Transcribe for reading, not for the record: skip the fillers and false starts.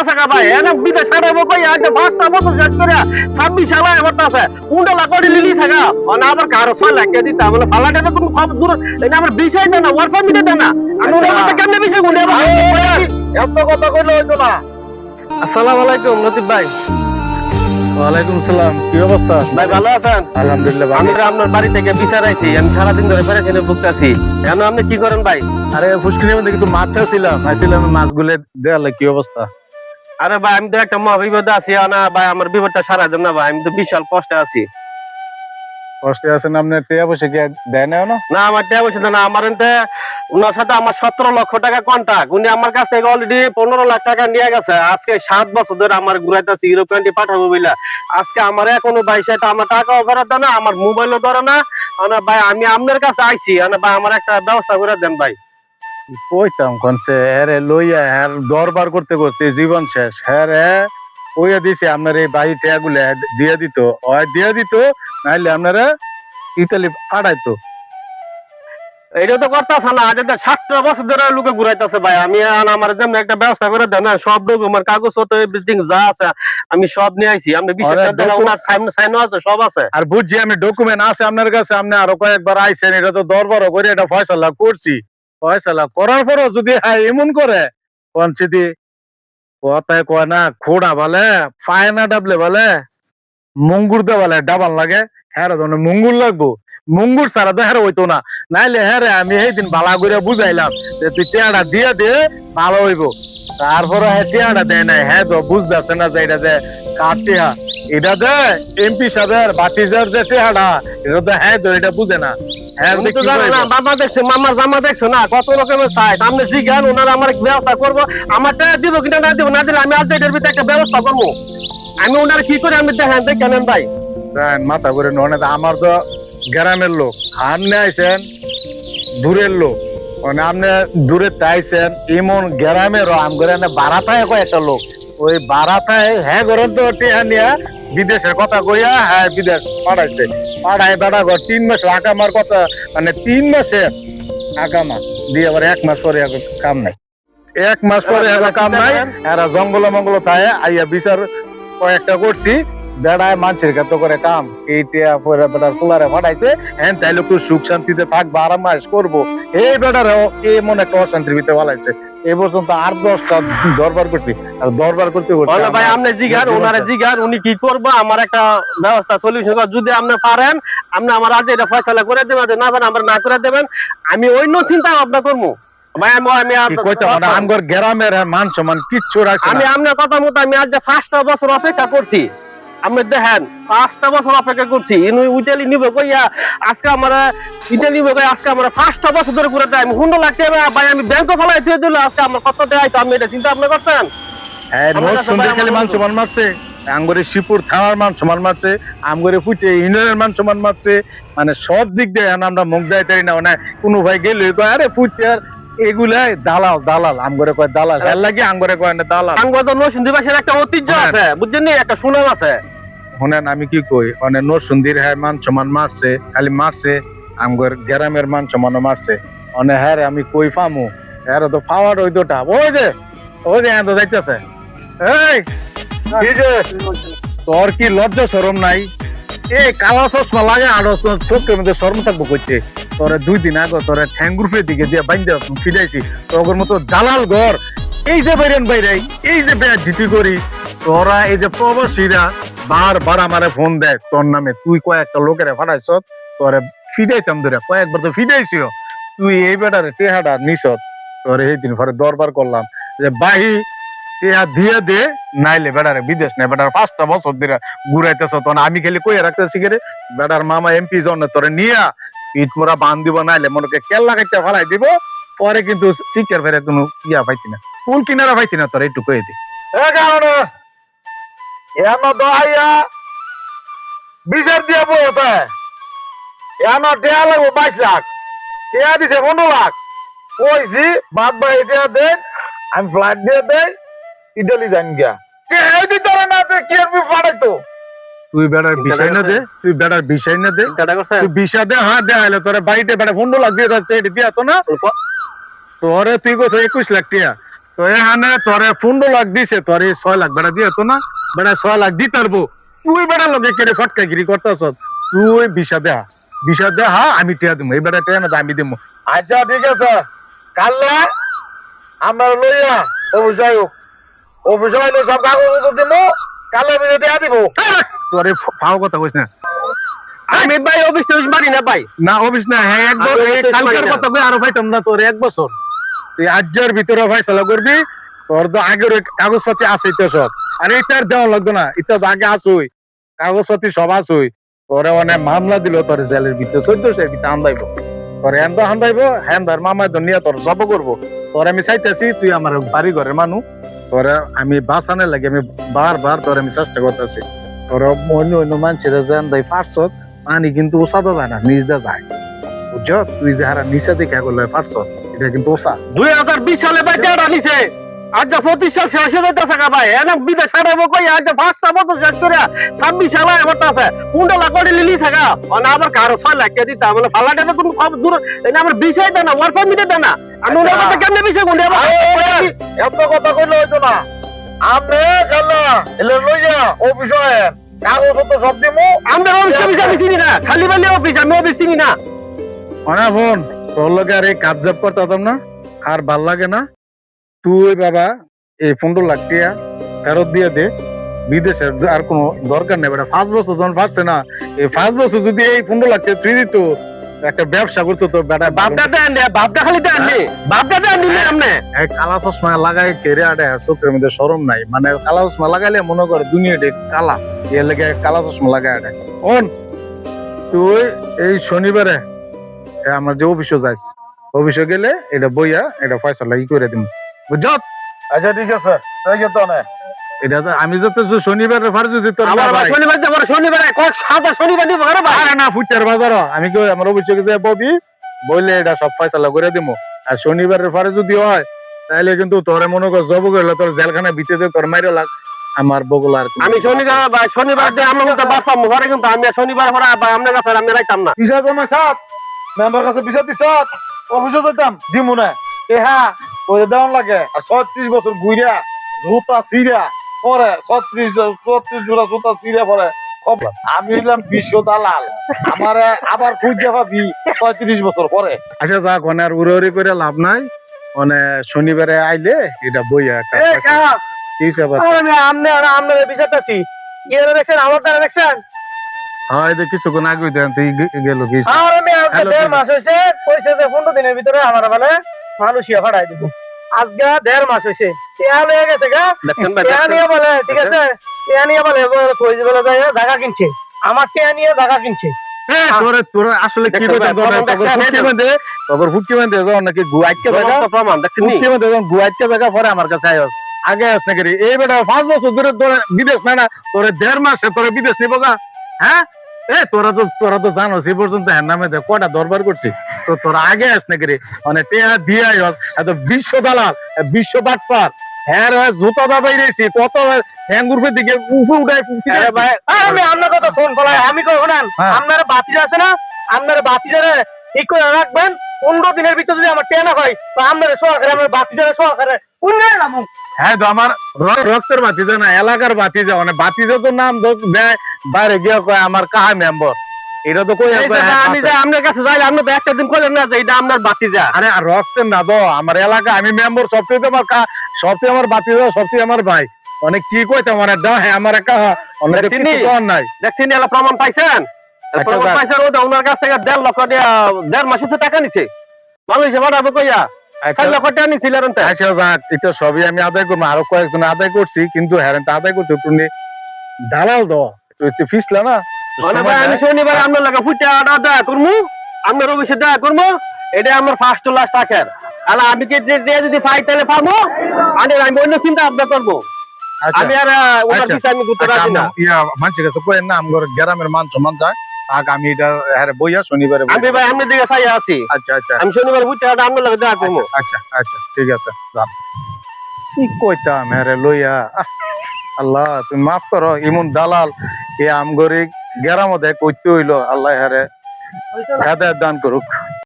আছে কা ভাই এনে বিদেশ ছাড়াবো কই আজ 5টা বছর শেষ করে 26 সালে করতেছে কোনটা লাগড়ি লিলি থাকা মানে আবার কারো 6 লাখ কে দিতা মানে ফালাটা তো কোনো খবর দূর এটা আমার বিষয় দেন না ওয়ার্ক পারমিট দেন না আমি ওর মধ্যে কেমনে বিষয় গুনে এত কথা কইলে হইতো না। আসসালামু আলাইকুম লতিফ ভাই। ওয়ালাইকুম সালাম, কি অবস্থা? ভাই ভালো আছেন? আলহামদুলিল্লাহ আমি ভালো। আপনার বাড়ি থেকে বিচার আইছি, আমি সারাদিন ধরে পেরেছিনে ভুগতাছি। এখন আপনি কি করেন ভাই? আরে ফুসকিনের মধ্যে কিছু মাছ চাইছিলাম, আইছিলাম মাছগুলো দেয়ালে, কি অবস্থা? আরে ভাই আমি তো একটা মহাবিপদে আছি না ভাই, আমার বিপদটা সারা দেন না ভাই, আমি তো বিশাল কষ্টে আছি। কষ্টে আছেন আপনি? টিয়া পয়সা কি দেয় না? না আমার টাকা পয়সা দেন না, আমার এনতে ওনার সাথে আমার 17 লক্ষ টাকা কন্ট্রাক্ট, উনি আমার কাছ থেকে অলরেডি 15 লাখ টাকা নিয়ে গেছে। আজকে 7 বছর ধরে আমার ঘুরাইতেছি ইউরোপ কান্ট্রি পাঠাবো বইলা, আজকে আমার এখনো ভাই সেটা আমার টাকাও ফেরত দেয় না, আমার মোবাইলও ধরে না। ভাই আমি আপনার কাছে আইছি, ভাই আমার একটা ব্যবস্থা করে দেন ভাই। কইতাম কনছে হ্যাঁ লইয়া হ্যাঁ দরবার করতে করতে জীবন শেষ। হ্যাঁ ওইয়া দিছে আপনার এই বাড়ি টিয়া গুলা দিয়ে দিত, দিয়ে দিত, নাইলে আপনারা ইতালি পাঠাইতো। এটা তো করতেছে না, আজ 7টা বছর ধরে লোকে ঘুরাইতেছে ভাই। আমি আমার জন্য একটা ব্যবস্থা করে দেন না, সব ডকুমেন্ট কাগজপত্র এভরিথিং যা আছে আমি সব নিয়ে আইছি। আপনি বিশ্বাস করেন ওনার সাইনও আছে, সব আছে। আর বুঝছি আমি ডকুমেন্ট আছে আপনার কাছে, আপনি আরো কয়েকবার আইছেন, এটা তো দরবারও করে এটা ফয়সালা করছি। ফয়সালা করার পরও যদি এমন করে পঞ্চায়েতে কথায় কয় না খোড়া বলে পায় না ডাবলে বলে মঙ্গুর দে বলে ডাবাল লাগে। হ্যাঁ ধরো মঙ্গুর লাগবো, মঙ্গুর ছাড়া তো হ্যাঁ হইতো না। নাইলে হ্যাঁ আমি সেই দিন বালা করে বুঝাইলাম যে তুই টিয়াটা দিয়ে দে ভালো হইব। তারপরে হ্যাঁ টিয়াটা দেয় নাই। হ্যাঁ তো বুঝতে পারছে না যে এটা যে কার টিয়া, এটা দে এমপি সাহেবের বাতিজার যে টিয়াটা, এটা তো হ্যাঁ তো এটা বুঝে না। হ্যাঁ উনি তো জানে না, বাবা দেখছে মামার জামা দেখছে না কত রকমের সাইজ, সামনে জিজ্ঞান ওনার আমার ব্যবস্থা করবো। আমার টাকা দিব কিনা না দিব, না দিলে আমি আজ এটার ভিতরে একটা ব্যবস্থা করবো। আমি ওনার কি করে আমি দেখেন দেখেন ভাই। মাথা করে নয়, আমার তো গ্রামের লোক, আপনি আইছেন দূরের লোক, মানে আপনি দূরে চাইছেন এমন গ্রামেরও আম করে বারাতায় কয়েকটা লোক, ওই বারাতায় হ্যাঁ করেন তো টিয়া নিয়া বিদেশের কথা কইয়া হ্যাঁ বিদেশ পাঠাইছে। পাঠাই বেড়া ঘর 3 মাস আকামার কথা, মানে 3 মাসে আকামা দিয়ে আবার 1 মাস পরে কাম নাই, 1 মাস পরে কাম নাই। এরা জঙ্গল মঙ্গল তাই আইয়া বিচার কয়েকটা করছি, বেড়ায় মানুষের কত করে কাম এইটা পরে বেটার পোলারে ফাটাইছে। হ্যাঁ তাইলে একটু সুখ শান্তিতে থাকবো, আরাম মাস করবো, এই বেটারও এমন একটা অশান্তির ভিতরে বলাইছে। এই পর্যন্ত 8-10টা দরবার করছি, আর দরবার করতে করতে ভাই আপনি জিগান ওনারে জিগান উনি কি করবো, আমার একটা ব্যবস্থা সলিউশন যদি আপনি পারেন আপনি আমার আজ এটা ফয়সালা করে দেবেন, না পারেন আমার না করে দেবেন, আমি অন্য চিন্তা ভাবনা করবো ভাই। আমগর গ্রামের মান সম্মান কিচ্ছু রাখছে আমি আপনার কথা মতো আমি আজ 5টা বছর অপেক্ষা করছি। আপনি দেখেন 5টা বছর অপেক্ষা করছি, ইটালি নিবে কইয়া আজকে আমরা ইটালি নিবে কই আজকে আমরা 5টা বছর ধরে ঘুরে আমি 15 লাখ টাকা ভাই আমি ব্যাংকে ফেলাই দিয়ে দিল, আজকে আমার কত দেয় তো আপনি এটা চিন্তা আপনি করছেন? সুন্দর খালি মান সম্মান মারছে, আমগরে শিবপুর থানার মান সম্মান মারছে, আমগরে ফুটে ইউনিয়নের মান সম্মান মারছে, মানে সব দিক দিয়ে আমরা মুখ দেয় তারি না। মানে কোনো ভাই গেলে কয় আরে ফুটে আর এগুলাই দালাল দালাল, আমগরে কয় দালাল, এর লাগে আমগরে কয় না দালাল। আমগো তো নরসিংদী বাসের একটা ঐতিহ্য আছে বুঝছেন নি, একটা সুনাম আছে। শুনেন আমি কি কই, মানে নরসিংদীর হ্যাঁ মান সম্মান মারছে, খালি মারছে আমগর গ্রামের মান সম্মান মারছে। মানে হ্যাঁ আমি কই ফামু, হ্যাঁ তো ফাওয়ার ওই দুটা ওই যে হ্যাঁ তো যাইতেছে। এই কি যে তোর কি লজ্জা শরম নাই? এ কালা চশমা লাগে আর চোখের মধ্যে শরম থাকবো করতে। তোরে 2 দিন আগে তোরে ঠ্যাঙ্গুরফের দিকে দিয়ে বাইন্দা ফিরাইছি, তোর মতো দালাল ঘর এই যে বাইরেন বাইরে এই যে বেয়া জিতি করি। তোরা এই যে প্রবাসীরা বারবার আমারে ফোন দেয় তোর নামে, তুই কয়েকটা লোকেরা ফাটাইছ, তোরে ফিরাইতাম ধরে কয়েকবার তো ফিরাইছিও, তুই এই বেটারে টেহাটা নিছত। তোরে এই দিন পরে দরবার করলাম যে বাহি টেহা দিয়ে দে, নাইলে বেটারে বিদেশ নেই। বেটার 5টা বছর ধরে ঘুরাইতেছ, তখন আমি খালি কইয়া রাখতেছি রে বেটার মামা এমপি জন তোরে নিয়া ইট মোরা বান দিব, নাইলে মনে কেল্লা কাইটা ফেলাই দিব। পরে কিন্তু চিকের ফেরে কোনো ইয়া পাইতি না, কোন কিনারা পাইতি না, তোর একটু কয়ে দি বিচার দিয়ে বলতে এমন টেয়া লাগবো 22 লাখ, টেয়া দিছে 15 লাখ, কইছি বাদ ভাই টেয়া দেন, আমি ফ্লাইট দিয়ে দেয় ইটালি যান গিয়া টেয়া দিতে না, কি আমি ফাড়াইতো। তুই বেটার বিষয় না দে, তুই বেটার বিষয় না দে, তুই বিষয় দে। হ্যাঁ দেখাইলে তোর বাড়িতে বেটা 15 লাখ দিয়ে যাচ্ছে, এটা দিয়া তো না তোরে, তুই কইছ 21 লাখ টিয়া, তো এখানে তোরে 15 লাখ দিছে, তোরে 6 লাখ বেড়া দিয়ে তো না, বেড়া 6 লাখ দিতে পারবো। তুই বেড়া লগে কেড়ে ফটকাগিরি করতেছ, তুই বিষা দেহা আমি টিয়া দিব, এই বেড়া টিয়া না আমি দিব। আচ্ছা ঠিক আছে, কাল্লা আমরা লইয়া অফিসে হইলে সব কাগজ দিব, কাল্লা বিয়ে টিয়া দিব। তোরে ফাও কথা কইস না। আমি ভাই অফিস টফিস মারি না ভাই। না অফিস না, হ্যাঁ একবার আমি অফিস কালকের মারি না। কথা কই আরো পাইতাম না তোর 1 বছর। তুই আজ্জার ভিতরে ফয়সালা করবি, তোর তো আগের ওই কাগজপাতি আছে তো সব। আর এটার দেওয়া লাগতো না, এটা তো আগে আসুই, কাগজপাতি সব আসুই। তোরে অনেক মামলা দিল, তোর জেলের ভিতরে 1400 এর ভিতরে আন্দাইবো, তোর এন্দা হান্দাইবো, হ্যান্দার মামায় তো নিয়ে তোর জব করবো। তোর আমি চাইতেছি, তুই আমার বাড়ি ঘরের মানুষ, তোরে আমি বাঁচানোর লাগে আমি বারবার তোর আমি চেষ্টা করতেছি। তোর অন্য অন্য মানুষের জানদাই পারছত, পানি কিন্তু ওসাদা যায় না, নিচ দিয়ে যায়, বুঝছ? তুই যারা নিচে দেখা করলে পারছ, এটা কিন্তু ওসা। 2020 সালে ভাই টেটা নিছে, আজ যা 25 সাল শেষ হয়ে যাইতেছে গা ভাই। এনে বিদেশ ফাটাবো কই, আজ যা 5টা বছর শেষ করে 26 সালে আমার আছে 15 লাখ করে লিলি থাকা। মানে আবার কারো 6 লাখ কে দিতা, মানে ফালাটা তো কোনো খবর দূর। এনে আমার বিষয় দেনা, ওয়ার পারমিট দেনা। আমি ওনার কথা কেমনে বিষয় গুন্ডে আবার এত কথা কইলে হইতো না। আমি গেলা এলে লইয়া অফিস হয়, কাগজ তো সব দিমু। আমরা অফিস আমি চিনি না, খালি বালি অফিস, আমি অফিস চিনি না। মানে ফোন তোর লগে আর এই কাবজাব করতাম না, আর ভাল লাগে না। তুই বাবা এই 15 লাখ টাকা ফেরত দিয়ে দে, বিদেশের আর কোনো দরকার নেই। বেটা 5 বছর যখন পারছে না, এই 5 বছর যদি এই 15 লাখ টাকা তুই দিত, একটা ব্যবসা করতো তো বেটা। বাপটা দেন, বাপটা খালি দেন নি, বাপটা দেন নি আমনে। এক কালা চশমা লাগাই কেড়ে আডে, আর চোখের মধ্যে শরম নাই। মানে কালা চশমা লাগাইলে মনে করে দুনিয়াটা কালা, এর লেগে কালা চশমা লাগাই আডে। ওন তুই এই শনিবারে আমার যে অফিসে যাইস, অফিসে গেলে এটা বইয়া এটা ফয়সালা ই করে দিব, বুঝছ? আচ্ছা ঠিক আছে, তাই তো না এটা তো আমি যত শনিবারের ফার যদি তোর আমার ভাই শনিবার দেব, শনিবারে কয়েক সাদা শনিবার দিব আরে ভাই। আরে না ফুটার বাজার, আমি কি আমার অফিসে গিয়ে ববি বললে এটা সব ফয়সালা করে দিব। আর শনিবারের ফারে যদি হয়, তাহলে কিন্তু তোরে মনে কর জব করলে তোর জেলখানা ভিতরে তোর মাইরে লাগ আমার বগল। আর আমি শনিবার যে আমরা কিন্তু বাসাম ঘরে, কিন্তু আমি শনিবার পরে আপনার কাছে আমি রাইতাম না। পিসা জমা সাত মেম্বার কাছে পিসা দিছ, অফিসে যাইতাম দিমু না। এ হ্যাঁ ওই দেওয়ান লাগে। আর 36 বছর ঘুরিয়া জুতা ছিঁড়া পরে 36 জোড়া জুতা ছিঁড়া পরে আমি হইলাম বিশ্ব দালাল, আমারে আবার খুঁজে পাবি 36 বছর পরে। আচ্ছা যাক, মানে আর উড়ি করে লাভ নাই। মানে শনিবারে আইলে এটা বইয়া একটা কি হিসাব আছে? আমরা বিচারতাছি ইয়েরা দেখছেন, আমার দ্বারা দেখছেন। হ্যাঁ এই যে কিছুক্ষণ আগে দেন তুই গেল কি আর আমি আজকে 1.5 মাস হইছে, কইছে যে 15 দিনের ভিতরে আমার বলে মালয়েশিয়া পাঠাই দিব। আজকে 1.5 মাস হইছে, টিয়া লয়ে গেছে গা। টিয়া নিয়ে বলে ঠিক আছে, টিয়া নিয়ে বলে কইছে বলে যায় জায়গা কিনছে, আমার টিয়া নিয়ে জায়গা কিনছে। তোরে তোরে আসলে কি করতে তোর ফুটকি বান্ধে যাও নাকি গুয়াইটকে জায়গা প্রমাণ দেখছেন নি? ফুটকি বান্ধে যাও গুয়াইটকে জায়গা পরে আমার কাছে আইস আগে আস না করি। এই বেটা 5 বছর ধরে তোর বিদেশ না, তোরে 1.5 মাসে তোরে বিদেশ নিব গা। হ্যাঁ এ তোরা তো জানো সে পর্যন্ত হ্যাঁ নামে কয়টা দরবার করছি, তো তোরা আগে আস না করি। মানে টেয়া দিয়ে এত বিশ্ব দালাল, বিশ্ব বাটপার, হ্যাঁ জুতা দাবাই রয়েছি কত হ্যাঙ্গুরফের দিকে উঠে উঠায়। ভাই আমি আপনার কথা ফোন বলাই, আমি কই শুনেন, আপনার বাতিজা আছে না, আপনার বাতিজারে ঠিক করে রাখবেন। 15 দিনের ভিতরে যদি আমার টেনা হয়, তো আপনার সহকারে আমার বাতিজারে সহকারে উন্নয়ন নামুক। হ্যাঁ তো আমার রক্তের বাতিজা না, এলাকার বাতিজা। মানে বাতিজা তো নাম দেয় বাইরে গিয়ে কয় আমার কাহা মেম্বার, এটা তো কই আমি যে আপনার কাছে যাইলে আপনি তো একটা দিন কইলেন না যে এটা আপনার বাতিজা। আরে রক্তের না তো আমার এলাকা, আমি মেম্বার সবথেকে আমার সবথেকে আমার বাতিজা, সবথেকে আমার ভাই। অনেক কি কইতে মানে দা হ্যাঁ আমার কাহা অনেক কিছু কর নাই। দেখছেন এলা প্রমাণ পাইছেন, প্রমাণ পাইছেন। ওটা ওনার কাছ থেকে 1.5 লক্ষ দেড় মাস হচ্ছে টাকা নিছে, মালয়েশিয়া পাঠাবো কইয়া 4 লক্ষ টাকা নিছিল। আচ্ছা যাক, এটা সবই আমি আদায় করবো, আরো কয়েকজন আদায় করছি, কিন্তু হ্যাঁ আদায় করতে তুমি দালাল দ তুই ফিসলা না। আমি শনিবার আপনার লাগা ফুটা দেখা করবো, আপনার অফিসে দেখা করবো। এটা আমার ফার্স্ট টু লাস্ট টাকার। আর আমি যদি পাই তাহলে পাবো, আমি অন্য চিন্তা ভাবনা করবো। আমি আর ওনার পিছে আমি ঘুরতে রাজি না। মানুষের কাছে কই না আমার গ্রামের মান সম্মান যায়। আমি এটা হ্যাঁ বইয়া শনিবারে আমি ভাই আপনার দিকে চাই আছি। আচ্ছা আচ্ছা আমি শনিবার ফুটা আপনার লাগে দেখা করবো। আচ্ছা আচ্ছা ঠিক আছে কি কইতাম হ্যাঁ লইয়া। আল্লাহ তুমি মাফ করো, এমন দালাল এ আমগরি গ্রামে কইতে হইলো। আল্লাহ হ্যাঁ হেদায়েত দান করুক।